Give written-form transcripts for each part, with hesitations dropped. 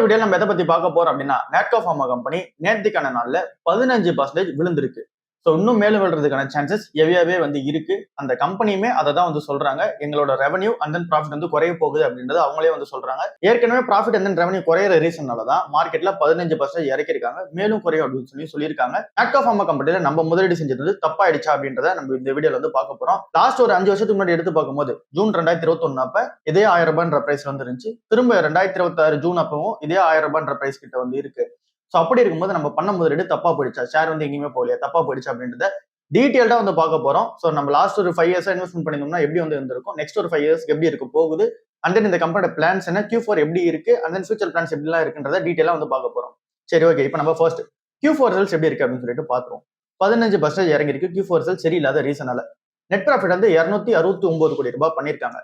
ஒரு வீடியோ நம்ம எதை பத்தி பார்க்க போறோம் அப்படின்னா, நேட்கோ ஃபார்மா கம்பெனி நேத்திக்கான நாள்ல 15% விழுந்திருக்கு. ஸோ இன்னும் மேலும் விழுறதுக்கான சான்சஸ் ஹெவியாவே இருக்கு. அந்த கம்பெனியுமே அதை தான் சொல்றாங்க. எங்களோட ரெவன்யூ அண்ட் தென் ப்ராஃபிட் குறைய போகுது அப்படின்றது அவங்களே சொல்றாங்க. ஏற்கனவே ப்ராஃபிட் அண்ட் தென் ரெவன்யூ குறையிற ரீசன்னால தான் மார்க்கெட்ல 15% இறக்கிருக்காங்க. மேலும் குறையும் அப்படின்னு சொல்லியிருக்காங்க. நேட்கோ ஃபார்மா கம்பெனில நம்ம முதலீடு செஞ்சது தப்பாயிடுச்சா அப்படின்றத நம்ம இந்த வீடியோல பார்க்க போறோம். லாஸ்ட் ஒரு 5 வருஷத்துக்கு முன்னாடி எடுத்து பார்க்கும்போது ஜூன் 2021 அப்ப இதே 1000 ரூபாய்ன்ற பிரைஸ் இருந்துச்சு. திரும்ப 2026 ஜூன் அப்பவும் இதே 1000 ரூபாய்ன்ற பிரைஸ் கிட்ட இருக்கு. சோ அப்படி இருக்கும்போது நம்ம பண்ண முதலீடு தப்பா போயிடுச்சா, ஷேர் எங்கேயுமே போகலையா, தப்பா போயிடுச்சு அப்படின்றத டீடைல்டா பார்க்க போறோம். சோ நம்ம லாஸ்ட் ஒரு 5 இயர்ஸ் இன்வெஸ்ட்மெண்ட் பண்ணிருந்தோம்னா எப்படி இருந்திருக்கும், நெக்ஸ்ட் ஒரு 5 இயர்ஸ் எப்படி இருக்க போகுது, அண்ட் தென் இந்த கம்பெனியோட பிளான்ஸ் என்ன, Q4 எப்படி இருக்கு, அண்ட் தென் ஃபியூச்சர் பிளான்ஸ் எப்படி எல்லாம் இருக்குன்றத டீடைலா பார்க்க போறோம். சரி, ஓகே. இப்போ நம்ம ஃபர்ஸ்ட் Q4 ரிசல்ட்ஸ் எப்படி இருக்கு அப்படின்னு சொல்லிட்டு பாத்துருவோம். 15% இறங்கி இருக்கு. Q4 ரிசல்ட் சரியில்லாத ரீசனால நெட் ப்ராஃபிட் 269 கோடி ரூபாய் பண்ணிருக்காங்க.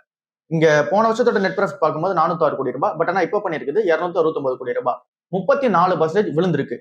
இங்க போன வருஷத்தோட நெட் ப்ராஃபிட் பார்க்கும்போது 406 கோடி ரூபாய். பட் ஆனா இப்போ பண்ணிருக்குது 269 கோடி ரூபாய். 34% விழுந்திருக்கு.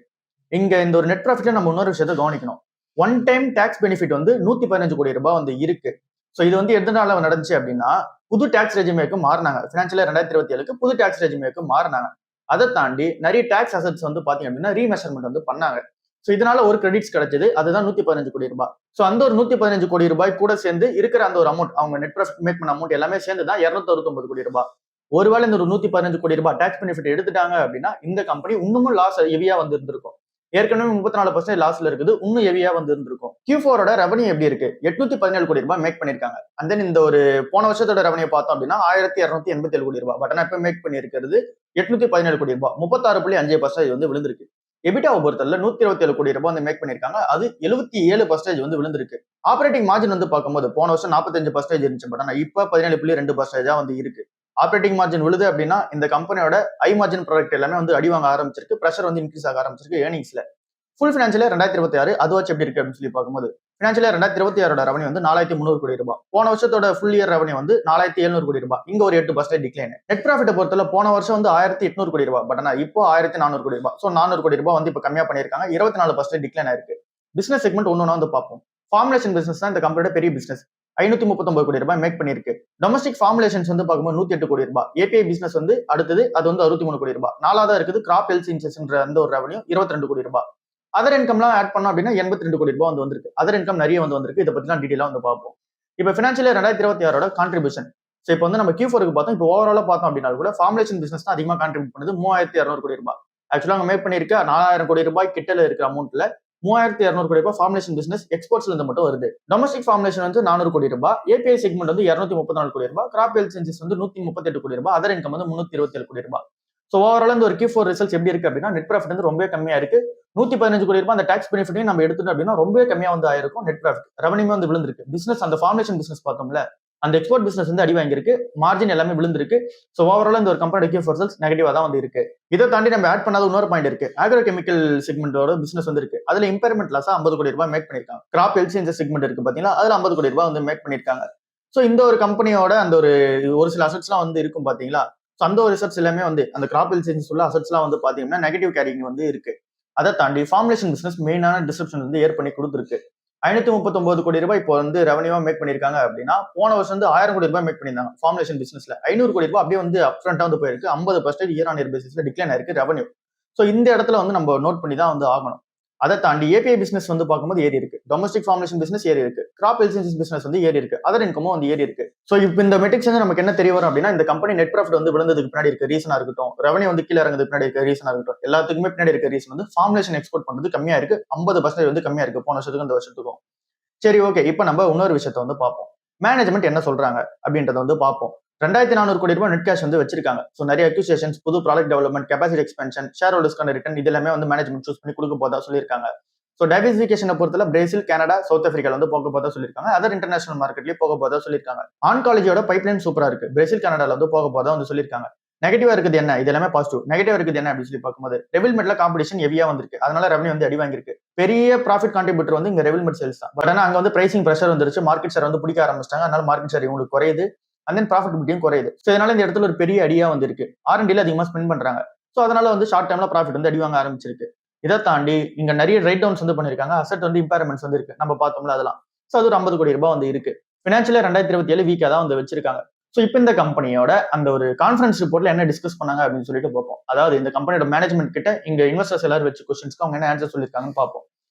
இங்க இந்த ஒரு நெட் ப்ராஃபிட்ல நம்ம இன்னொரு விஷயத்தை கவனிக்கணும். ஒன் டைம் டாக்ஸ் பெனிஃபிட் 115 கோடி ரூபாய் இருக்கு. சோ இது எதனால நடந்துச்சு அப்படின்னா, புது டாக்ஸ் ரெஜிமேக்கு மாறினாங்க. பினான்சியல் 2027க்கு புது டாக்ஸ் ரெஜிமேக்கு மாறினாங்க. அதை தாண்டி நிறைய டாக்ஸ் அசெட்ஸ் பாத்தீங்க அப்படின்னா ரீமெஷர்மெண்ட் பண்ணாங்க. சோ இதனால ஒரு கிரெடிட்ஸ் கிடைச்சது. அதுதான் 115 கோடி ரூபாய். சோ அந்த ஒரு 115 கோடி ரூபாய் கூட சேர்ந்து இருக்கிற அந்த ஒரு அமௌண்ட், அவங்க நெட் ப்ராஃபிட் மேக் பண்ண அமௌண்ட் எல்லாமே சேர்ந்து தான் 269 கோடி ரூபாய். ஒருவேளை இந்த ஒரு 115 கோடி ரூபாய் டாக்ஸ் பெனிஃபிட் எடுத்துட்டாங்க அப்படின்னா இந்த கம்பெனி இன்னமும் லாஸ் ஹெவியா இருந்திருக்கும். ஏற்கனவே 34% லாஸ்ல இருக்குது, இன்னும் ஹெவியா இருந்திருக்கும். Q4 ரெவன்யூ எப்படி இருக்கு? 817 கோடி ரூபாய் மேக் பண்ணிருக்காங்க. அண்ட் தென் இந்த ஒரு போன வருஷத்தோட ரெவன்யூ பார்த்தோம் அப்படின்னா 1287 கோடி ரூபாய். பட் ஆனா இப்ப மேக் பண்ணிருக்கிறது 817 கோடி ரூபாய். 36.5% விழுந்திருக்கு. எபிட்டாவை பொறுத்தவரை 127 கோடி ரூபாய் மேக் பண்ணிருக்காங்க. அது 77% விழுந்திருக்கு. ஆப்பரேட்டிங் மார்ஜின் பார்க்கும்போது போன வருஷம் 45% இருந்துச்சு. பட் ஆனா இப்ப 17.2% இருக்கு. ஆப்பரேட்டிங் மார்ஜின் விழுது அப்படின்னா இந்த கம்பெனியோட ஹை மார்ஜின் ப்ராடக்ட் எல்லாமே அடி வாங்க ஆரம்பிச்சிருக்கு. பிரஷர் இன்க்ரீஸ் ஆக ஆரம்பிச்சிருக்கு ஏர்னிங்ஸ்ல. ஃபுல் பினான்சியல் 2026 அது வச்சு எப்படி இருக்கு அப்படின்னு சொல்லி பார்க்கும்போது, பினான்சியல் 2026 ரெவன்யூ 4300 கோடி ரூபாய். போன வருஷத்தோட ஃபுல் இயர் ரெவன்யூ 4700 கோடி ரூபாய். இங்க ஒரு 8% டிக்ளைன். நெட் ப்ராஃபிட் பொறுத்தவரை போன வருஷம் 1800 கோடி ரூபாய். பட் ஆனா இப்போ 1400 கோடி ரூபாய். சோ 400 கோடி ரூபாய் இப்ப கம்மியா பண்ணிருக்காங்க. 24% டிக்ளைன் ஆயிருக்கு. பிசினஸ் செக்மெண்ட் ஒன்னொன்னா பார்ப்போம். ஃபார்முலேஷன் பிசினஸ் தான் இந்த கம்பெனியோட பெரிய பிசினஸ். 539 கோடி ரூபாய் மேக் பண்ணிருக்கு. டொமஸ்டிக் ஃபார்முலேஷன்ஸ் பார்க்கும்போது 108 கோடி ரூபாய். API பிசினஸ் அடுத்தது அது 63 கோடி ரூபாய். நாலாவதா இருக்குது கிராப் ஹெல்த் இன்சூரன்ஸ்ன்ற அந்த ஒரு ரெவன்யூ 22 கோடி ரூபாய். அதர் இன்கம்லாம் ஆட் பண்ணோம் அப்படின்னா 82 கோடி ரூபாய் வந்திருக்கு. அதர் இன்கம் நிறைய வந்திருக்கு. இதை பத்தி டீடைலா பார்ப்போம். இப்போ பினான்சியல் 2026 கான்ட்ரிபியூஷன். சோ இப்போ நம்ம Q4க்கு பார்த்தோம். இப்போ ஓவராலா பார்த்தோம் அப்படின்னா கூட ஃபார்முலேஷன் பிசினஸ் தான் அதிகமா கான்ட்ரிபியூட் பண்ணுது. 3200 கோடி ரூபாய். ஆக்சுவலா அவங்க மேக் பண்ணிருக்க 4000 கோடி ரூபாய் கிட்டல இருக்கிற அமௌண்ட்ல 3200 கோடி ரூபாய் ஃபார்முலேஷன் பிசினஸ் எக்ஸ்போர்ட்ஸ்ல இருந்து மட்டும் வருது. டொமஸ்டிக் ஃபார்முலேஷன் 400 கோடி ரூபாய். API செக்மெண்ட் 234 கோடி ரூபாய். கிராப் ஹெல்த் சயின்சஸ் 138 கோடி ரூபாய். அதர் இன்கம் 327 கோடி ரூபாய். சோ ஓவரால் இந்த ஒரு Q4 ரிசல்ட்ஸ் எப்படி இருக்கு அப்படின்னா, நெட் ப்ராஃபிட் ரொம்ப கம்மியா இருக்கு. 115 கோடி ரூபாய் அந்த டாக்ஸ் பெனிஃபிட்டையும் நம்ம எடுத்துட்டோம் அப்படின்னா ரொம்ப கம்மியா ஆயிருக்கும். நெட் ப்ராஃபிட் ரெவன்யூ விழுந்திருக்கு. பிசினஸ் அந்த ஃபார்முலேஷன் பிசினஸ் பார்த்தோம்ல, அந்த எக்ஸ்போர்ட் பிசினஸ் அடி வாங்கியிருக்கு. மார்ஜின் எல்லாமே விழுந்திருக்கு. சோ ஓவரால் இந்த ஒரு கம்பெனி Q4 ரிசல்ட்ஸ் நெகட்டிவா தான் இருக்கு. இதை தாண்டி நம்ம ஆட் பண்ணாத இன்னொரு பாயிண்ட் இருக்கு. ஆக்ரோ கெமிக்கல் செக்மெண்டோட பிசினஸ் இருக்கு. அதுல இம்பேர்மெண்ட் லாஸா 50 கோடி ரூபாய் மேக் பண்ணிருக்காங்க. கிராப் ஹெல்த் சயின்சஸ் செக்மெண்ட் இருக்கு பாத்தீங்களா, அதுல 50 கோடி ரூபாய் மேக் பண்ணிருக்காங்க. சோ இந்த ஒரு கம்பெனியோட அந்த ஒரு சில அசெட்ஸ் எல்லாம் இருக்கும் பாத்தீங்களா. சோ அந்த ஒரு அசெட்ஸ் எல்லாமே அந்த கிராப் ஹெல்த் சயின்சஸ் உள்ள அசெட்ஸ் எல்லாம் பாத்தீங்கன்னா நெகட்டிவ் கேரிங் இருக்கு. அதை தாண்டி ஃபார்முலேஷன் பிசினஸ் மெயினான டிஸ்கிரிப்ஷன் ஏர் பண்ணி கொடுத்துருக்கு. 539 கோடி ரூபாய் இப்போ ரெவன்யூவா மேக் பண்ணிருக்காங்க அப்படின்னா, போன வருஷம் 1000 கோடி ரூபாய் மேக் பண்ணிருந்தாங்க ஃபார்முலேஷன் பிசினஸ்ல. 500 கோடி ரூபாய் அப்படியே அப்ஃப்ரண்டா போயிருக்கு. 50% இயர் ஆன் இயர் பேசிஸ்ல டிக்ளைன் ஆயிருக்கு ரெவன்யூ. சோ இந்த இடத்துல நம்ம நோட் பண்ணி தான் ஆகணும். அதை தாண்டி API பிசினஸ் பார்க்கும்போது ஏறி இருக்கு. டொமஸ்டிக் ஃபார்முலேஷன் பிசினஸ் ஏறி இருக்கு. கிராப் ஹெல்த் சயின்சஸ் பிசினஸ் ஏறி இருக்கு. அதர் இன்கமும் ஏறி இருக்கு. சோ இப்போ இந்த மெட்ரிக்ஸ் நமக்கு என்ன தெரிய வரும் அப்படின்னா, இந்த கம்பெனி நெட் ப்ராஃபிட் விழுந்ததுக்கு பின்னாடி இருக்க ரீசனா இருக்கட்டும், ரெவன்யூ கீழே இறங்குறதுக்கு பின்னாடி இருக்க ரீசனா இருக்கட்டும், எல்லாத்துக்குமே பின்னாடி இருக்க ரீசன் ஃபார்முலேஷன் எக்ஸ்போர்ட் பண்றது கம்மியா இருக்கு. 50% கம்மியா இருக்கு போன வருஷத்துக்கு இந்த வருஷத்துக்கும். சரி, ஓகே. இப்போ நம்ம இன்னொரு விஷயத்தை பார்ப்போம். மேனேஜ்மெண்ட் என்ன சொல்றாங்க அப்படின்றத பார்ப்போம். 2400 கோடி ரூபாய் நெட் கேஷ் வச்சிருக்காங்க. சோ நிறைய அக்யூசியேஷன்ஸ், புது product development, capacity expansion, share ஹோல்டர்ஸ்க்கான ரிட்டர்ன் இது எல்லாமே மேனேஜ்மெண்ட் சூஸ் பண்ணி கொடுக்க போதா சொல்லியிருக்காங்க. சோ டைவர்சிஃபிகேஷனை பொறுத்தல பிரேசில், கனடா, சவுத் ஆப்பிரிக்கால போக போதா சொல்லியிருக்காங்க. அதர் இன்டர்நேஷனல் மார்க்கெட்லயே போக போதா சொல்லியிருக்காங்க. ஆன்காலஜியோட பைப்லைன் சூப்பரா இருக்கு. பிரேசில், கனடால போக போதா சொல்லியிருக்காங்க. நெகட்டிவா இருக்குது என்ன, இது எல்லாமே பாசிட்டிவ். நெகட்டிவா இருக்குது என்ன அப்படின்னு சொல்லி பார்க்கும்போது, ரெவில்மெட்ல காம்படிஷன் ஹெவியா வந்திருக்கு. அதனால ரெவன்யூ அடி வாங்கிருக்கு. பெரிய ப்ராஃபிட் கான்ட்ரிபியூட்டர் இங்க ரெவில்மெட் சேல்ஸ் தான். பட் ஆனா அங்க பிரைசிங் பிரஷர் வந்துருச்சு. மார்க்கெட் ஷேர் பிடிக்க ஆரம்பிச்சிட்டாங்க. அதனால மார்க்கெட் ஷேர் இவங்களுக்கு குறையுது. அண்ட் தென் ப்ராஃபிட் குறையுது. சோ இதனால இந்த இடத்துல ஒரு பெரிய அடியா இருக்கு. R&D அதிகமா ஸ்பெண்ட் பண்றாங்க. சோ அதனால ஷார்ட் டைம்ல ப்ராஃபிட் அடி வாங்க ஆரம்பிச்சிருக்கு. இதை தாண்டி இங்க நிறைய ரைட் டவுன்ஸ் பண்ணிருக்காங்க. அசெட் இம்பேர்மெண்ட்ஸ் இருக்கு. நம்ம பார்த்தோம்ல அதெல்லாம். சோ அது ஒரு 50 கோடி ரூபாய் இருக்கு. பினான்சியல் 2027 வீக்கா தான் வச்சிருக்காங்க. ஸோ இப்போ இந்த கம்பெனியோட அந்த ஒரு கான்ஃபரன்ஸ் ரிப்போர்ட்ல என்ன டிஸ்கஸ் பண்ணாங்க அப்படின்னு சொல்லிட்டு பார்ப்போம். அதாவது இந்த கம்பெனியோட மேனேஜ்மெண்ட் கிட்ட இங்க இன்வெஸ்டர்ஸ் எல்லாரும் வச்சு கொஸ்டின்ஸ்க்கு அவங்க என்ன ஆன்சர் சொல்லியிருக்காங்கன்னு பார்ப்போம்.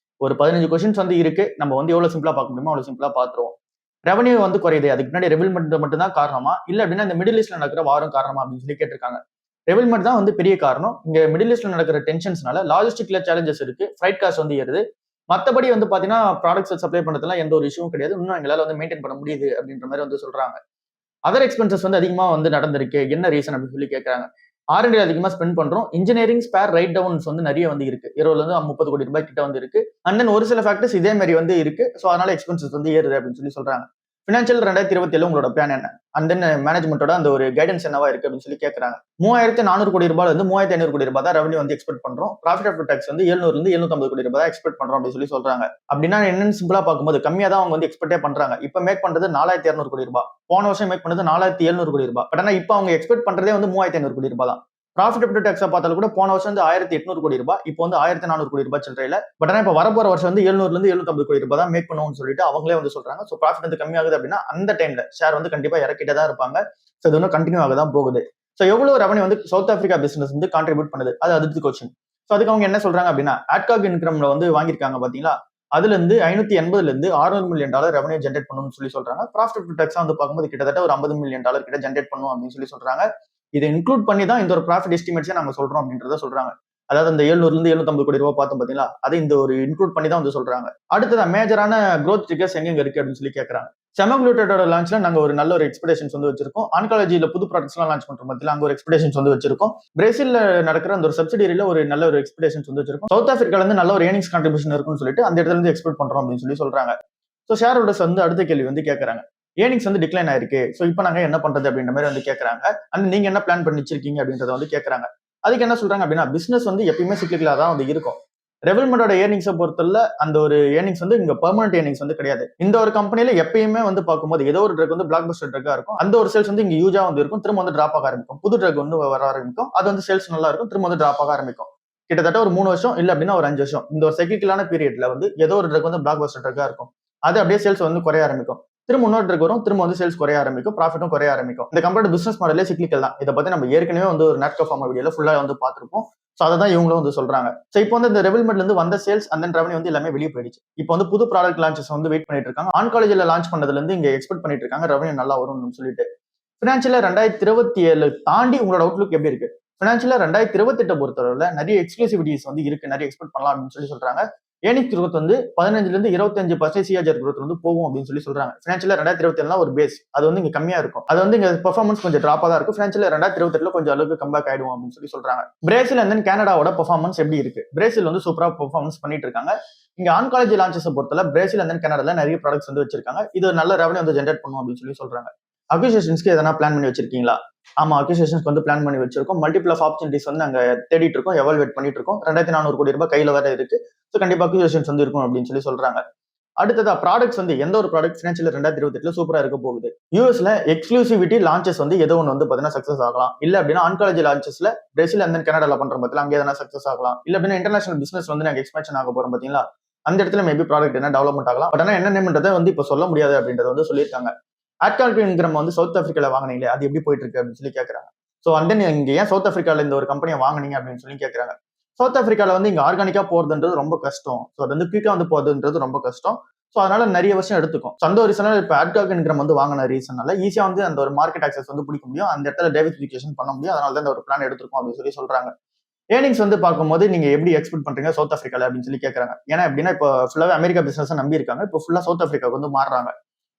ஒரு 15 கொஸ்டின்ஸ் வந்து இருக்கு. நம்ம வந்து எவ்வளவு சிம்பிளா பார்க்க முடியுமோ அவ்வளவு சிம்பிளா பார்த்துருவோம். ரெவன்யூ வந்து குறையுது, அதுக்கு பின்னாடி ரெவில்மெண்ட் மட்டும் தான் காரணமா, இல்ல அப்படின்னா இந்த மிடில் ஈஸ்ட்ல நடக்கிற வாரம் காரணமா அப்படின்னு சொல்லி கேட்டிருக்காங்க. ரெவில்மெண்ட் தான் வந்து பெரிய காரணம். இங்க மிடில் ஈஸ்ட்ல நடக்கிற டென்ஷன்ஸ்னால லாஜிஸ்டிக்ல சேலஞ்சஸ் இருக்கு, ஃப்ரைட் காஸ்ட் வந்து ஏறுது. மத்தபடி வந்து பாத்தீங்கன்னா ப்ராடக்ட்ஸ் சப்ளை பண்றதுலாம் எந்த ஒரு இஷ்யூவும் கிடையாது. இன்னும் எங்களால வந்து மெயின்டைன் பண்ண முடியுது அப்படின்ற மாதிரி வந்து சொல்றாங்க. அதர் எக்ஸ்பென்சஸ் வந்து அதிகமா வந்து நடந்திருக்கு, என்ன ரீசன் அப்படின்னு சொல்லி கேட்கறாங்க. R&D அதிகமா ஸ்பெண்ட் பண்றோம். இன்ஜினியரிங் ஸ்பேர் ரைட் டவுன்ஸ் வந்து நிறைய வந்து இருக்கு. 20ல இருந்து 30 கோடி ரூபாய் கிட்ட வந்து இருக்கு. அண்ட் தென் ஒரு சில ஃபேக்டர்ஸ் இதே மாதிரி வந்து இருக்கு. ஸோ அதனால எக்ஸ்பென்சஸ் வந்து ஏறுது அப்படின்னு சொல்லி சொல்றாங்க. ஃபினான்ஷியல் 2027 உங்களோட பிளான் என்ன? அண்ட் தென் மேனேஜ்மெண்டோட அந்த ஒரு கைடன்ஸ் என்னவா இருக்கு அப்படின்னு சொல்லி கேட்கறாங்க. 3400 கோடி ரூபாய் வந்து 3500 கோடி ரூபாய் தான் ரெவன்யூ வந்து எக்ஸ்பெக்ட் பண்றோம். ப்ராஃபிட் ஆஃப்டர் டாக்ஸ் வந்து 700 இருந்து 750 கோடி ரூபாய் தான் எக்ஸ்பெக்ட் பண்றோம் அப்படின்னு சொல்லி சொல்றாங்க. அப்படின்னா என்னன்னு சிம்பிளா பார்க்கும்போது கம்மியா தான் அவங்க வந்து எக்ஸ்பெக்டே பண்றாங்க. இப்ப மேக் பண்றது 4200 கோடி ரூபாய். போன வருஷம் மேக் பண்ணது 4700 கோடி ரூபாய். பட் ஆனா இப்ப அவங்க எக்ஸ்பெக்ட் பண்றதே வந்து 3500 கோடி ரூபாய் தான். ப்ராஃபிட் ஆஃப்டர் டாக்ஸ் பார்த்தாலும் கூட போன வருஷம் வந்து 1800 கோடி ரூபாய், இப்போ வந்து 1400 கோடி ரூபாய் சில்லறையில. பட் ஆனா இப்ப வரப்போற வருஷம் வந்து 700 இருந்து 750 கோடி ரூபாய் தான் மேக் பண்ணுவோம்னு சொல்லிட்டு அவங்களே வந்து சொல்றாங்க. ஸோ ப்ராஃபிட் வந்து கம்மியாகுது அப்படின்னா அந்த டைம்ல ஷேர் வந்து கண்டிப்பா இறக்கிட்டே தான் இருப்பாங்க. ஸோ இது வந்து கண்டினியூ ஆக தான் போகுது. ஸோ எவ்வளவு ரெவன்யூ வந்து சவுத் ஆப்பிரிக்கா பிசினஸ் வந்து கான்ட்ரிபியூட் பண்ணுது, அது அடுத்த கொஸ்டின். ஸோ அதுக்கு அவங்க என்ன சொல்றாங்க அப்படின்னா ஆட்காக் இன்கம்ல வந்து வாங்கியிருக்காங்க பாத்தீங்களா, அதுல இருந்து 580 இருந்து $600 மில்லியன் ரெவன்யூ ஜென்ரேட் பண்ணணும்னு சொல்லி சொல்றாங்க. ப்ராஃபிட் ஆஃப்டர் டாக்ஸ் வந்து பார்க்கும்போது கிட்டத்தட்ட ஒரு $50 மில்லியன் கிட்ட ஜென்ரேட் பண்ணும் அப்படின்னு சொல்லி சொல்றாங்க. இதை இன்க்ளூட் பண்ணி தான் இந்த ஒரு ப்ராஃபிட் எஸ்டிமேட்ஸே நாங்க சொல்றோம் அப்படின்றத சொல்றாங்க. அதாவது அந்த 700 இருந்து 750 கோடி ரூபாய் பார்த்தோம் பாத்தீங்களா, அதை இந்த ஒரு இன்க்ளூட் பண்ணி தான் வந்து சொல்றாங்க. அடுத்ததா மேஜரான growth triggers எங்க இருக்கு அப்படின்னு சொல்லி கேட்கறாங்க. செமக்ளூட்டோட லான்ச்ல நாங்க ஒரு நல்ல ஒரு எக்ஸ்பெக்டேஷன்ஸ் வந்து வச்சிருக்கோம். ஆன்காலஜில புது ப்ராடக்ட்ஸ் எல்லாம் லான்ச் பண்றோம் பாத்தீங்களா, அங்க ஒரு எக்ஸ்பெக்டேஷன்ஸ் வந்து வச்சிருக்கோம். பிரேசில்ல நடக்கிற அந்த ஒரு சப்சிடியரியில ஒரு நல்ல ஒரு எக்ஸ்பெக்டேஷன்ஸ் வந்து வச்சிருக்கோம். சவுத் ஆப்பிரிக்கால இருந்து நல்ல ஒரு ஏர்னிங்ஸ் கான்ட்ரிபியூஷன் இருக்கும்னு சொல்லிட்டு அந்த இடத்துல இருந்து எக்ஸ்பெக்ட் பண்றோம் அப்படின்னு சொல்லி சொல்றாங்க. ஸோ ஷேர் ஹோல்டர்ஸ் வந்து அடுத்த கேள்வி வந்து கேட்கறாங்க. ஏர்னிங்ஸ் வந்து டிக்ளைன் ஆயிருக்கு, ஸோ இப்போ நாங்க என்ன பண்றது அப்படின்ற மாதிரி வந்து கேட்கறாங்க. அண்ட் நீங்க என்ன பிளான் பண்ணி வச்சிருக்கீங்க அப்படின்றத வந்து கேட்கறாங்க. அதுக்கு என்ன சொல்றாங்க அப்படின்னா பிசினஸ் வந்து எப்பயுமே சிக்லிக்கலா தான் வந்து இருக்கும். ரெவல்மெண்டோட ஏர்னிங்ஸை பொறுத்தல அந்த ஒரு ஏர்னிங்ஸ் வந்து இங்க பெர்மனன்ட் ஏர்னிங்ஸ் வந்து கிடையாது. இந்த ஒரு கம்பெனில எப்பயுமே வந்து பார்க்கும்போது ஏதோ ஒரு ட்ரக் வந்து பிளாக் பஸ்டர் ட்ரக்கா இருக்கும். அந்த ஒரு சேல்ஸ் வந்து இங்க யூஜா வந்து இருக்கும், திரும்ப வந்து டிராப் ஆக ஆரம்பிக்கும். புது ட்ரக் வந்து வர ஆரம்பிக்கும், அது வந்து சேல்ஸ் நல்லா இருக்கும், திரும்ப வந்து டிராப் ஆக ஆரம்பிக்கும். கிட்டத்தட்ட ஒரு 3 வருஷம் இல்ல அப்படின்னா ஒரு 5 வருஷம் இந்த ஒரு சைக்கிளான பீரியட்ல வந்து ஏதோ ஒரு ட்ரக் வந்து பிளாக் பஸ்டர் ட்ரக்கா இருக்கும். அது அப்படியே சேல்ஸ் வந்து குறைய ஆரம்பிக்கும். திரும்ப இன்னொரு ட்ரக் வரும், திரும்ப வந்து சேல்ஸ் குறைய ஆரம்பிக்கும், ப்ராஃபிட்டும் குறைய ஆரம்பிக்கும். இந்த கம்பெனி பிசினஸ் மாடலே சிக்லிக்கல் தான். இதை பத்தி நம்ம ஏற்கனவே வந்து ஒரு நேட்கோ ஃபார்மா வீடியோல ஃபுல்லா வந்து பார்த்திருப்போம். ஸோ அதை தான் இவங்களும் வந்து சொல்றாங்க. ஸோ இப்போ வந்து இந்த ரெவல்மெண்ட்ல இருந்து வந்த சேல்ஸ் அந்த ரெவன்யூ வந்து எல்லாமே வெளியே போயிடுச்சு. இப்போ வந்து புது ப்ராடக்ட் லான்ச்சஸ் வந்து வெயிட் பண்ணிட்டு இருக்காங்க. ஆன்காலஜில லான்ச் பண்ணதுல இருந்து இங்க எக்ஸ்பெக்ட் பண்ணிட்டு இருக்காங்க ரெவன்யூ நல்லா வரும்னு சொல்லிட்டு. பினான்சியலா 2027 தாண்டி உங்களோட அவுட்லுக் எப்படி இருக்கு? பினான்சியலா 2028 பொறுத்தவரையில நிறைய எக்ஸ்க்ளூசிவிட்டிஸ் வந்து இருக்கு, நிறைய எக்ஸ்பெக்ட் பண்ணலாம் அப்படின்னு சொல்லி சொல்றாங்க. ஏர்னிங்ஸ் growth வந்து 15ல இருந்து 25% சிஏஜர் growth வந்து போகும் அப்படின்னு சொல்லி சொல்றாங்க. பினான்சியலா 2027 ஒரு பேஸ், அது வந்து இங்க கம்மியா இருக்கும். அது வந்து இங்க பெர்ஃபார்மன்ஸ் கொஞ்சம் டிராப்பா தான் இருக்கும். பினான்சியலா 2028 கொஞ்சம் அளவுக்கு கம்பேக் ஆயிடும் அப்படின்னு சொல்லி சொல்றாங்க. பிரேசில் அண்ட் கனடாவோட பெர்ஃபார்மன்ஸ் எப்படி இருக்கு? பிரேசில் வந்து சூப்பரா பெர்ஃபார்மன்ஸ் பண்ணிட்டு இருக்காங்க. இங்க ஆன்காலஜி லான்ச்சஸ் பொறுத்தல பிரேசில் அண்ட் கனடால நிறைய ப்ராடக்ட்ஸ் வந்து வச்சிருக்காங்க. இது நல்ல ரெவன்யூ வந்து ஜென்ரேட் பண்ணும் அப்படின்னு சொல்லி சொல்றாங்க. அக்விசிஷன்ஸ்க்கு எதனா பிளான் பண்ணி வச்சிருக்கீங்களா? ஆமா, அக்விசிஷன்ஸ்க்கு வந்து பிளான் பண்ணி வச்சிருக்கோம். மல்டிபிள் ஆஃப் ஆப்பர்ச்சுனிட்டிஸ் வந்து நாங்க தேடிட்டு இருக்கோம், எவால்வேட் பண்ணிட்டு இருக்கோம். 2400 கோடி ரூபாய் கையில வேற இருக்கு. ஸோ கண்டிப்பா அக்விசிஷன்ஸ் வந்து இருக்கும் அப்படின்னு சொல்லி சொல்றாங்க. அடுத்ததா ப்ராடக்ட்ஸ் வந்து எந்த ஒரு ப்ராடக்ட் பினான்சியல் 2028 சூப்பரா இருக்க போகுது. யூஎஸ்ல எக்ஸ்க்ளூசிவிட்டி லான்ச்சஸ் வந்து ஏதோ ஒன்று வந்து பாத்தீங்கன்னா சக்சஸ் ஆகலாம். இல்ல அப்படின்னா ஆன்காலஜி லான்ச்சஸ்ல பிரேசில் அண்ட் கனடால பண்ற பத்தில அங்கே எதனா சக்சஸ் ஆகலாம். இல்ல அப்படின்னா இன்டர்நேஷனல் பிசினஸ் வந்து நாங்க எக்ஸ்பேன்ஷன் ஆக போறோம் பாத்தீங்களா, அந்த இடத்துல மேபி ப்ராடக்ட் என்ன டெவலப்மெண்ட் ஆகலாம். பட் ஆனா என்ன நேம்ன்றதை வந்து இப்போ சொல்ல முடியாது அப்படின்றத வந்து சொல்லியிருக்காங்க. ஆட்கால்ட் இன்கிரம் வந்து சவுத் ஆப்பிரிக்கால வாங்கினீங்களே, அது எப்படி போயிட்டு இருக்கு அப்படின்னு சொல்லி கேட்கறாங்க. ஸோ அந்த இங்க ஏன் சவுத் ஆப்பிரிக்கால இந்த ஒரு கம்பெனியை வாங்கினீங்க அப்படின்னு சொல்லி கேட்கறாங்க. சவுத் ஆப்பிரிக்கால வந்து இங்க ஆர்கானிக்கா போறதுன்றது ரொம்ப கஷ்டம். ஸோ அது வந்து குயிக்கா வந்து போறதுன்றது ரொம்ப கஷ்டம். ஸோ அதனால நிறைய வருஷம் எடுத்துக்கும். ஸோ அந்த ஒரு ரீசனால இப்போ ஆட்கால்ட் இன்கிரம் வந்து வாங்கின ரீசனால ஈஸியா வந்து அந்த ஒரு மார்க்கெட் ஆக்சஸ் வந்து பிடிக்க முடியும், அந்த இடத்துல டைவர்சிஃபிகேஷன் பண்ண முடியும். அதனால தான் இந்த ஒரு பிளான் எடுத்திருக்கோம் அப்படின்னு சொல்லி சொல்றாங்க. ஏர்னிங்ஸ் வந்து பார்க்கும்போது நீங்க எப்படி எக்ஸ்பெக்ட் பண்றீங்க சவுத் ஆப்பிரிக்கால அப்படின்னு சொல்லி கேட்கறாங்க. ஏன்னா எப்படின்னா இப்போ ஃபுல்லாவே அமெரிக்கா பிசினஸ் நம்பி இருக்காங்க, இப்போ ஃபுல்லா சவுத் ஆப்பிரிக்காவுக்கு வந்து மாறுறாங்க.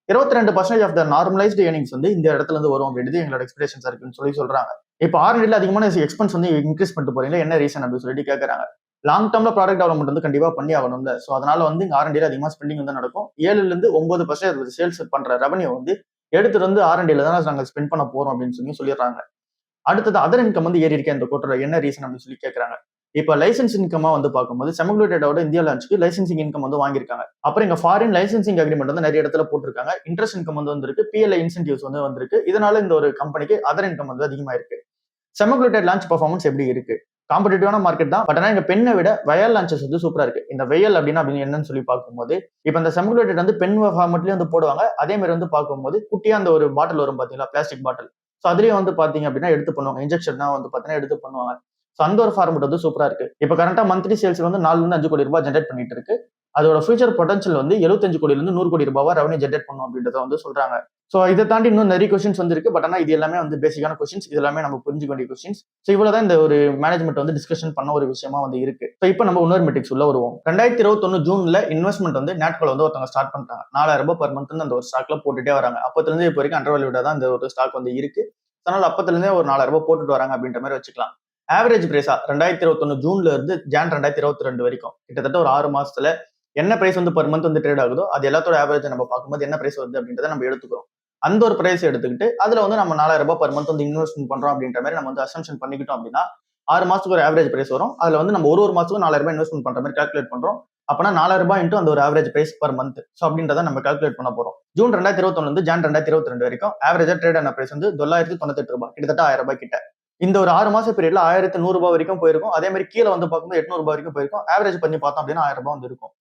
22% ஆஃப் த நார்மலைஸ்டு ஏர்னிங்ஸ் வந்து இந்த இடத்துல இருந்து வரும் அப்படின்றது எங்களோட எக்ஸ்பெக்டேஷன்ஸ் இருக்குன்னு சொல்லி சொல்றாங்க. இப்போ R&Dல அதிகமான எக்ஸ்பென்ஸ் வந்து இன்க்ரீஸ் பண்ணிட்டு போறீங்க, என்ன ரீசன் அப்படின்னு சொல்லிட்டு கேட்கறாங்க. லாங் டர்ம்ல ப்ராடக்ட் டெவலப்மெண்ட் வந்து கண்டிப்பா பண்ணி ஆகணும்ல. ஸோ அதனால வந்து இங்க R&Dல அதிகமா ஸ்பெண்டிங் வந்து நடக்கும். 7ல இருந்து 9% சேல்ஸ் பண்ற ரெவன்யூ வந்து எடுத்துட்டு வந்து R&Dல தான் நாங்க ஸ்பெண்ட் பண்ண போறோம் அப்படின்னு சொல்லி சொல்லிடுறாங்க. அடுத்தது அதர் இன்கம் வந்து ஏறி இருக்கேன் இந்த குவார்டர்ல, என்ன ரீசன் அப்படின்னு சொல்லி கேட்கறாங்க. இப்ப லைசன்ஸ் இன்கமா வந்து பார்க்கும்போது செமக்ளூட்டோட இந்தியா லான்ச்சுக்கு லைசன்சிங் இன்கம் வந்து வாங்கியிருக்காங்க. அப்புறம் இங்க ஃபாரின் லைசன்சிங் அக்ரிமெண்ட் வந்து நிறைய இடத்துல போட்டிருக்காங்க. இன்ட்ரெஸ்ட் இன்கம் வந்து வந்திருக்கு, PLI இன்சென்டிவ்ஸ் வந்து வந்திருக்கு. இதனால இந்த ஒரு கம்பெனிக்கு அதர் இன்கம் வந்து அதிகமா இருக்கு. செமக்லூட்டட் லான்ச் பர்ஃபார்மன்ஸ் எப்படி இருக்கு? காம்படிட்டிவான மார்க்கெட் தான். பட் ஆனா இந்த பெண்ணை விட வயல் லான்ச்சஸ் வந்து சூப்பரா இருக்கு. இந்த வயல் அப்படின்னு என்னன்னு சொல்லி பார்க்கும்போது, இப்ப இந்த செமக்லூட்டட் வந்து பென் ஃபார்மட்லயும் வந்து போடுவாங்க. அதே மாதிரி வந்து பார்க்கும்போது குட்டியா அந்த ஒரு பாட்டில் வரும் பாத்தீங்களா, பிளாஸ்டிக் பாட்டில். சோ அதுலயும் வந்து பாத்தீங்க அப்படின்னா எடுத்து பண்ணுவாங்க. இன்ஜெக்ஷன் தான் வந்து பாத்தீங்கன்னா எடுத்து பண்ணுவாங்க. சோ அந்த ஒரு ஃபார்மட் வந்து சூப்பரா இருக்கு. இப்ப கரண்டா மந்த்லி சேல்ஸ் வந்து 4 இருந்து 5 கோடி ரூபாய் ஜெனரேட் பண்ணிட்டு இருக்கு. அதோட ஃபியூச்சர் பொட்டன்ஷியல் வந்து 75 கோடியிலிருந்து 100 கோடி ரூபாவா ரெவன்யூ ஜெனரேட் பண்ணும் அப்படின்றத வந்து சொல்றாங்க. சோ இதை தாண்டி இன்னும் நிறைய கொஸ்டின்ஸ் வந்து இருக்கு. பட் ஆனா இது எல்லாமே வந்து பேசிக்கான கொஸ்டின்ஸ். இது எல்லாமே நம்ம புரிஞ்சுக்க வேண்டிய கொஸ்டின்ஸ். சோ இவ்வளவுதான் இந்த ஒரு மேனேஜ்மெண்ட் வந்து டிஸ்கஷன் பண்ண ஒரு விஷயமா வந்து இருக்கு. சோ இப்போ நம்ம இன்னொரு மெட்ரிக்ஸ் உள்ள வருவோம். 2021 ஜூன்ல இன்வெஸ்ட்மெண்ட் வந்து நாட்கோல வந்து ஒருத்தவங்க ஸ்டார்ட் பண்றாங்க. 4000 ரூபாய் பர் மந்த் அந்த ஒரு ஸ்டாக்ல போட்டுட்டே வராங்க. அப்பத்துல இருந்து இப்போ வரைக்கும் அண்டர் வேல்யூடா தான் இந்த ஒரு ஸ்டாக் வந்து இருக்கு. அதனால அப்பத்துல இருந்தே ஒரு 4000 ரூபாய் போட்டுட்டு வராங்க அப்படின்ற மாதிரி வச்சுக்கலாம். ஆவரேஜ் பிரைஸா 2021 ஜூன்ல இருந்து ஜான் 2022 வரைக்கும் கிட்டத்தட்ட ஒரு 6 மாசத்துல என்ன பிரைஸ் வந்து பர் மந்த் வந்து ட்ரேட் ஆகுதோ அது எல்லாத்தோட ஆவரேஜ் நம்ம பார்க்கும்போது என்ன பிரைஸ் வருது அப்படின்றத நம்ம எடுத்துக்கிறோம். அந்த ஒரு பிரைஸ் எடுத்துக்கிட்டு அதுல வந்து நம்ம 4000 ரூபாய் பர் மந்த் வந்து இன்வெஸ்ட்மெண்ட் பண்றோம் அப்படின்ற மாதிரி நம்ம வந்து அசம்ஷன் பண்ணிக்கிட்டோம் அப்படின்னா 6 மாசத்துக்கு ஒரு ஆவரேஜ் பிரைஸ் வரும். அதுல வந்து நம்ம ஒரு மாசத்துக்கு 4000 ரூபாய் இன்வெஸ்ட்மெண்ட் பண்ற மாதிரி கால்குலேட் பண்றோம். அப்பனா 4000 ரூபாய் இன்ட்டு அந்த ஒரு average price per month. So அப்படின்றத நம்ம கால்குலேட் பண்ண போறோம். ஜூன் 2021 இருந்து ஜான் 2022 வரைக்கும் ஆவரேஜா ட்ரேட் ஆன பிரைஸ் வந்து 998 ரூபாய், கிட்டத்தட்ட 1000 ரூபாய் கிட்ட. இந்த ஒரு 6 மாச பீரியட்ல 1100 ரூபாய் வரைக்கும் போயிருக்கும். அதே மாதிரி கீழே வந்து பார்க்கும்போது 800 ரூபாய் வரைக்கும் போயிருக்கும். ஆவரேஜ் பண்ணி பார்த்தோம் அப்படின்னா 1000 ரூபாய் வந்து இருக்கும்.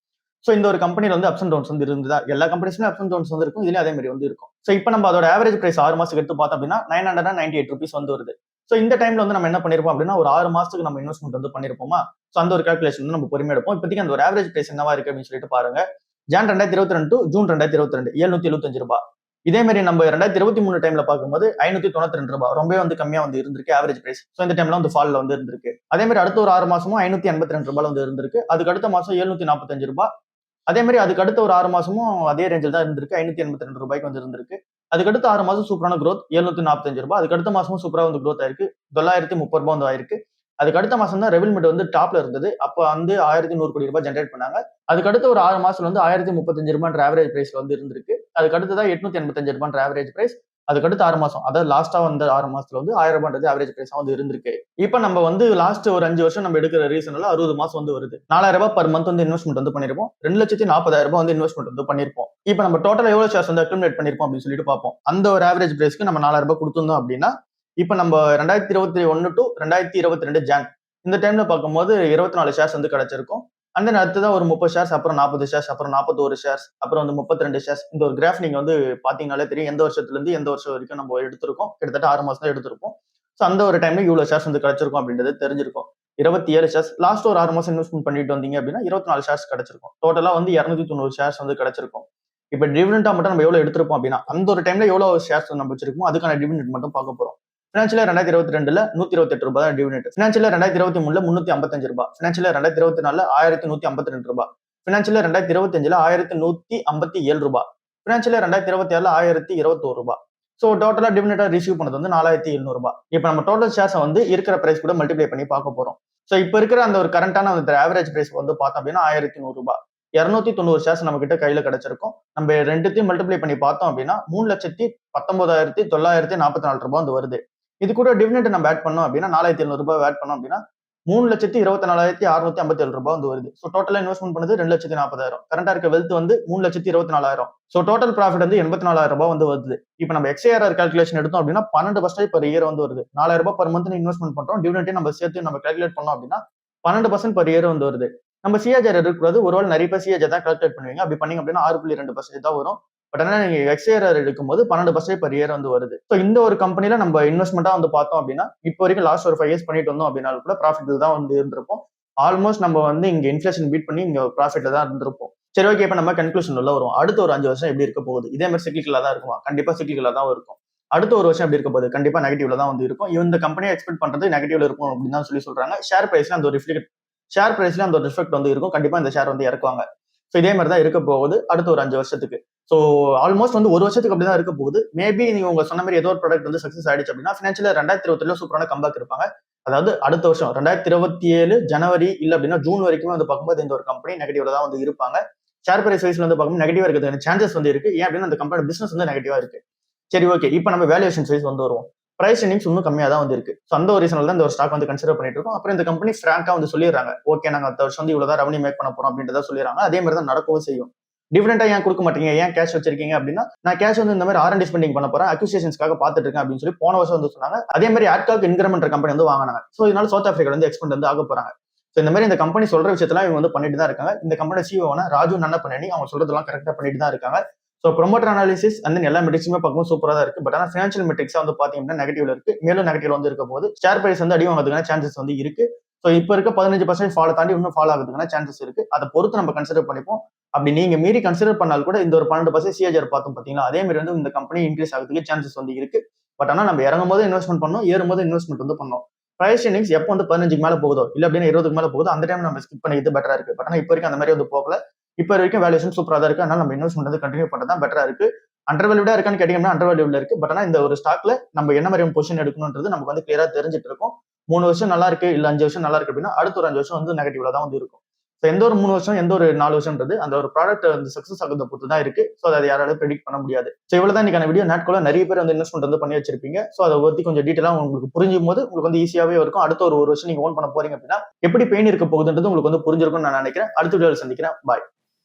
சோ இந்த ஒரு கம்பெனில வந்து அப்ஸ் அண்ட் டவுன்ஸ் வந்து இருந்ததா, எல்லா கம்பெனிஸ்லயும் அப்ஸ் அண்ட் டவுன்ஸ் வந்து இருக்கும். இதுலயும் அதே மாதிரி வந்து இருக்கும். சோ இப்போ நம்ம அதோட ஆவரேஜ் பிரைஸ் 6 மாசத்துக்கு எடுத்து பார்த்தோம் அப்படின்னா 998 rupees வந்து வருது. சோ இந்த டைம்ல வந்து நம்ம என்ன பண்ணிருப்போம் அப்படின்னா ஒரு 6 மாசத்துக்கு நம்ம இன்வெஸ்ட்மெண்ட் வந்து பண்ணிருப்போமா. சோ அந்த ஒரு கால்குலேஷன் வந்து நம்ம பொறுமையா எடுப்போம். இப்போதைக்கு அந்த ஒரு ஆவரேஜ் பிரைஸ் என்னவா இருக்கு அப்படின்னு சொல்லிட்டு பாருங்க. ஜான் 2022 டு ஜூன் 2022 775 ரூபாய். இதே மாதிரி நம்ம 2023 டைம்ல பார்க்கும்போது 592 ரூபாய், ரொம்பவே வந்து கம்மியா வந்து இருந்திருக்கு ஆவரேஜ் பிரைஸ். சோ இந்த டைம்ல வந்து ஃபால்ல வந்து இருந்திருக்கு. அதே மாதிரி அடுத்த ஒரு 6 மாசமும் 582 ரூபாய் வந்து இருந்திருக்கு. அதுக்கு அடுத்த மாசம் 745 ரூபாய். அதே மாதிரி அதுக்கு அடுத்த ஒரு 6 மாசமும் அதே ரேஞ்சில் தான் இருந்திருக்கு. 582 ரூபாய்க்கு வந்து இருந்திருக்கு. அதுக்கு அடுத்த 6 மாசம் சூப்பரான growth 745 ரூபாய். அதுக்கு அடுத்த மாசமும் சூப்பரா வந்து growth ஆயிருக்கு. 930 ரூபாய் வந்து ஆயிருக்கு. அதுக்கு அடுத்த மாசம் தான் ரெவென்யூ வந்து டாப்ல இருந்தது. அப்ப வந்து 1100 கோடி ரூபாய் ஜெனரேட் பண்ணாங்க. அதுக்கு அடுத்த ஒரு 6 மாசத்துல வந்து 1035 ரூபாய்ன்ற ஆவரேஜ் பிரைஸ்ல வந்து இருந்திருக்கு. அதுக்கு அடுத்ததா 885 ரூபாய்ன்ற ஆவரேஜ் பிரைஸ். அதுக்கு அடுத்த 6 மாசம், அதாவது லாஸ்டா வந்த 6 மாசத்துல வந்து 1000 ரூபாய்ன்றது ஆவரேஜ் பிரைஸா வந்து இருந்திருக்கு. இப்ப நம்ம வந்து லாஸ்ட் ஒரு 5 வருஷம் நம்ம எடுக்கிற ரீசன்ல 60 மாசம் வந்து வருது. 4000 ரூபாய் பர் மந்த் வந்து இன்வெஸ்ட்மெண்ட் வந்து பண்ணிருப்போம். 2,40,000 ரூபாய் வந்து இன்வெஸ்ட்மெண்ட் வந்து பண்ணிருப்போம். இப்ப நம்ம டோட்டலா எவ்வளவு ஷேர்ஸ் வந்து அக்யூமுலேட் பண்ணிருப்போம் அப்படின்னு சொல்லிட்டு பார்ப்போம். அந்த ஒரு ஆவரேஜ் பிரைஸ்க்கு நம்ம 4000 ரூபாய் கொடுத்திருந்தோம் அப்படின்னா இப்ப நம்ம 2021 டு 2022 ஜான் இந்த டைம்ல பார்க்கும்போது 24 ஷேர்ஸ் வந்து கிடைச்சிருக்கும். அந்த அடுத்ததான் ஒரு 30 ஷேர்ஸ், அப்புறம் 40 ஷேர்ஸ், அப்புறம் 41 ஷேர்ஸ், அப்புறம் வந்து 32 ஷேர்ஸ். இந்த ஒரு கிராஃப் நீங்க வந்து பாத்தீங்கன்னாலே தெரியும் எந்த வருஷத்துல இருந்து எந்த வருஷம் வரைக்கும் நம்ம எடுத்திருக்கோம். கிட்டத்தட்ட 6 மாசம் தான் எடுத்திருப்போம். சோ அந்த ஒரு டைம்ல இவ்வளவு ஷேர்ஸ் வந்து கிடைச்சிருக்கும் அப்படின்றது தெரிஞ்சிருக்கும். 27 ஷேர்ஸ் லாஸ்ட் ஒரு 6 மாசம் இன்வெஸ்ட்மெண்ட் பண்ணிட்டு வந்தீங்க அப்படின்னா 24 ஷேர்ஸ் கிடைச்சிருக்கும். டோட்டலா வந்து 290 ஷேர்ஸ் வந்து கிடைச்சிருக்கும். இப்ப டிவிடெண்டா மட்டும் நம்ம எவ்வளவு எடுத்திருப்போம் அப்படின்னா அந்த ஒரு டைம்ல எவ்வளவு ஷேர்ஸ் நம்ம வச்சிருக்கோம் அதுக்கான டிவிடெண்ட் மட்டும் பார்க்க போறோம். பினான்சியல் 2022ல 128 ரூபாய் தான் டிவிடெண்ட். பினான்சியல் 2023ல 355 ரூபாய். பினான்சியல் 2024ல 1152 ரூபாய். பினான்சியல் 2025ல 1157 ரூபாய். பினான்சியல் 2026ல 1021 ரூபாய். சோ டோட்டலா டிவிடெண்டா ரிசீவ் பண்ணது வந்து 4700 ரூபாய். இப்ப நம்ம டோட்டல் ஷேர்ஸ் வந்து இருக்கிற பிரைஸ் கூட மல்டிப்ளை பண்ணி பார்க்க போறோம். சோ இப்ப இருக்கிற அந்த ஒரு கரண்டான ஆவரேஜ் பிரைஸ் வந்து பார்த்தோம் அப்படின்னா 1100 ரூபாய். 290 ஷேர்ஸ் நம்ம கிட்ட கையில கிடைச்சிருக்கும். நம்ம ரெண்டுத்தையும் மல்டிப்ளை பண்ணி பார்த்தோம் அப்படின்னா 3,19,944 ரூபாய் வந்து வருது. இது கூட டிவிடெண்ட் நம்ம ஆட் பண்ணோம் அப்படின்னா 4700 ரூபாய் ஆட் பண்ணோம் அப்படின்னா 3,24,657 ரூபாய் வந்து வருது. சோ டோட்டலா இன்வெஸ்ட்மெண்ட் பண்ணது 2,40,000. கரண்டா இருக்க வெல்த் வந்து 3,24,000. சோ டோட்டல் ப்ராஃபிட் வந்து 84,000 ரூபாய் வந்து வருது. இப்ப நம்ம XARR கால்குலேஷன் எடுத்தோம் அப்படின்னா 12% per year வந்து வருது. 4000 ரூபாய் per month இன்வெஸ்ட்மெண்ட் பண்றோம். டிவிடெண்ட் நம்ம சேர்த்து நம்ம கால்குலேட் பண்ணோம் அப்படின்னா 12% per year வந்து வருது. நம்ம CAGR இருக்கக்கூடாது. ஒருவேளை நிறைய பேர் CAGR தான் கால்குலேட் பண்ணுவீங்க. அப்படி பண்ணீங்க அப்படின்னா 6.2% தான் வரும். பட் ஆனா நீங்க XARR எடுக்கும்போது 12% per year வந்து வருது. சோ இந்த ஒரு கம்பெனில நம்ம இன்வெஸ்ட்மெண்டா வந்து பார்த்தோம் அப்படின்னா இப்போ வரைக்கும் லாஸ்ட் ஒரு 5 இயர்ஸ் பண்ணிட்டு வந்தோம் அப்படின்னாலும் கூட ப்ராஃபிட்ல தான் வந்து இருந்திருப்போம். ஆல்மோஸ்ட் நம்ம வந்து இங்க இன்ஃபிளேஷன் பீட் பண்ணி இங்க ப்ராஃபிட்ல தான் இருந்திருப்போம். சரி, ஓகே. இப்ப நம்ம கன்க்ளூஷன் உள்ள வருவோம். அடுத்த ஒரு 5 வருஷம் எப்படி இருக்க போகுது? இதே மாதிரி சிக்லிக்கலா தான் இருக்குமா? கண்டிப்பா சிக்லிக்கலா தான் இருக்கும். அடுத்த ஒரு வருஷம் எப்படி இருக்க போகுது? கண்டிப்பா நெகட்டிவ்ல தான் வந்து இருக்கும். இந்த கம்பெனியை எக்ஸ்பெக்ட் பண்றது நெகட்டிவ்ல இருக்கும் அப்படின்னு தான் சொல்றாங்க. ஷேர் பிரைஸ்ல அந்த ஒரு ரிஃப்ளெக்ட் வந்து இருக்கும். கண்டிப்பா இந்த ஷேர் வந்து இறக்குவாங்க. சோ இதே மாதிரி தான் இருக்க போகுது அடுத்த ஒரு 5 வருஷத்துக்கு. சோ ஆல்மோஸ்ட் வந்து ஒரு வருஷத்துக்கு அப்படிதான் இருக்க போகுது. மேபி நீங்க உங்க சொன்ன மாதிரி ஏதோ ஒரு ப்ராடக்ட் வந்து சக்சஸ் ஆயிடுச்சு அப்படின்னா பினான்சியல் 2023ல சூப்பரான கம்பேக் இருப்பாங்க. அதாவது அடுத்த வருஷம் 2027 ஜனவரி இல்ல அப்படின்னா ஜூன் வரைக்கும் வந்து பார்க்கும்போது இந்த ஒரு கம்பெனி நெகட்டிவ்ல தான் வந்து இருப்பாங்க. ஷேர் பிரைஸ் வைஸ்ல வந்து பார்க்கும்போது நெகட்டிவா இருக்கிறதுக்கு சான்சஸ் வந்து இருக்கு. ஏன் அப்படின்னா அந்த கம்பெனி பிசினஸ் வந்து நெகட்டிவா இருக்கு. சரி, ஓகே. இப்போ நம்ம வேல்யூவேஷன் வைஸ் வந்து வருவோம். பிரைஸ் எர்னிங்ஸ் இன்னும் கம்மியா தான் வந்து இருக்கு. சோ அந்த ஒரு ரீசன்ல தான் இந்த ஒரு ஸ்டாக் வந்து கன்சிடர் பண்ணிட்டு இருக்கோம். அப்புறம் இந்த கம்பெனி பிராங்கா வந்து சொல்லிடுறாங்க, ஓகே நாங்க அடுத்த வருஷம் வந்து இவ்வளவுதான் ரெவன்யூ மேக் பண்ண போறோம் அப்படின்றத சொல்லிடுறாங்க. அதே மாதிரி தான் நடக்கவும் செய்யும். டிஃபரெண்டா ஏன் கொடுக்க மாட்டீங்க, ஏன் கேஷ் வச்சிருக்கீங்க அப்படின்னா, நான் கேஷ் வந்து இந்த மாதிரி R&D ஸ்பெண்டிங் பண்ண போறேன், அக்யூசியேஷன்ஸ்க்காக பாத்துட்டு இருக்கேன் அப்படின்னு சொல்லி போன வருஷம் வந்து சொன்னாங்க. அதே மாதிரி ஆட்காக் இன்கிரிமெண்ட் கம்பெனி வந்து வாங்கினாங்க. சோ இதனால சவுத் ஆப்பிரிக்கா வந்து எக்ஸ்பெண்ட் வந்து ஆக போறாங்க. சோ இந்த மாதிரி இந்த கம்பெனி சொல்ற விஷயத்தெல்லாம் இவங்க வந்து பண்ணிட்டு தான் இருக்காங்க. இந்த கம்பெனி சிஓனா ராஜு நன்னப்பனேனி அவங்க சொல்றதெல்லாம் கரெக்டா பண்ணிட்டு தான் இருக்காங்க. சோ ப்ரொமோட்டர் அனாலிசிஸ் அண்ட் எல்லா மெட்ரிக்ஸுமே பார்க்கும்போது சூப்பரா தான் இருக்கு. பட் ஆனா ஃபினான்ஷியல் மெட்ரிக்ஸா வந்து பாத்தீங்கன்னா நெகட்டிவ்ல இருக்கு. மேலும் நெகட்டிவ்ல வந்து இருக்க போது ஷேர் பிரைஸ் வந்து அடி வாங்குறதுக்கான சான்சஸ் வந்து இருக்கு. சோ இப்ப இருக்க 15% ஃபால் தாண்டி இன்னும் ஃபால் ஆகுறதுக்கான சான்சஸ் இருக்கு. அதை பொறுத்து நம்ம கன்சிடர் பண்ணிப்போம். அப்படி நீங்க மீறி கன்சிடர் பண்ணால் கூட இந்த ஒரு 12% சிஏஜர் பார்த்தோம் பாத்தீங்களா, அதே மாதிரி வந்து இந்த கம்பெனி இன்க்ரீஸ் ஆகிறதுக்கு சான்சஸ் வந்து இருக்கு. பட் ஆனா நம்ம இறங்கும் போது இன்வெஸ்ட்மெண்ட் பண்ணணும், ஏறும்போது இன்வெஸ்ட்மெண்ட் வந்து பண்ணணும். பிரைஸ் இன்டெக்ஸ் எப்போ வந்து 15க்கு மேல போகுதோ இல்ல அப்படின்னா 20க்கு மேல போகுதோ அந்த டைம் நம்ம ஸ்கிப் பண்ணிக்கிறது பெட்டரா இருக்கு. பட் ஆனா இப்ப வரைக்கும் அந்த மாதிரி வந்து போகல. இப்ப வரைக்கும் வேல்யூஷன் சூப்பரா தான் இருக்கு. அதனால நம்ம இன்வெஸ்ட்மெண்ட் வந்து கண்டினியூ பண்றது தான் பெட்டரா இருக்கு. அண்டர் வேல்யூடா இருக்கான்னு கேட்டீங்கன்னா அண்டர் வேல்யூல இருக்கு. பட் ஆனா இந்த ஒரு ஸ்டாக்ல நம்ம என்ன மாதிரி பொசிஷன் எடுக்கணும்ன்றது நமக்கு வந்து கிளியரா தெரிஞ்சிட்டு இருக்கும். 3 வருஷம் நல்லா இருக்கு இல்ல 5 வருஷம் நல்லா இருக்கு அப்படின்னா அடுத்த ஒரு 5 வருஷம் வந்து நெகட்டிவ்ல தான் வந்து இருக்கும். ஸோ எந்த ஒரு 3 வருஷம் எந்த ஒரு 4 வருஷம்ன்றது அந்த ஒரு ப்ராடக்ட் வந்து சக்சஸ் ஆகுறத பொறுத்து தான் இருக்கு. ஸோ அதை யாராலும் ப்ரெடிக்ட் பண்ண முடியாது. ஸோ இவ்வளவுதான் இன்னைக்கான வீடியோ. நாட்குள்ள நிறைய பேர் வந்து இன்வெஸ்ட்மெண்ட் வந்து பண்ணி வச்சிருப்பீங்க. ஸோ அதை பத்தி கொஞ்சம் டீட்டெயிலா உங்களுக்கு புரிஞ்சும் போது உங்களுக்கு வந்து ஈஸியாவே இருக்கும். அடுத்த ஒரு வருஷம் நீங்க ஓன் பண்ண போறீங்க அப்படின்னா எப்படி பெயின் இருக்க போகுதுன்றது உங்களுக்கு வந்து புரிஞ்சிருக்கும்னு நான் நினைக்கிறேன். அடுத்த வீடியோவில் சந்திக்கிறேன். பாய்.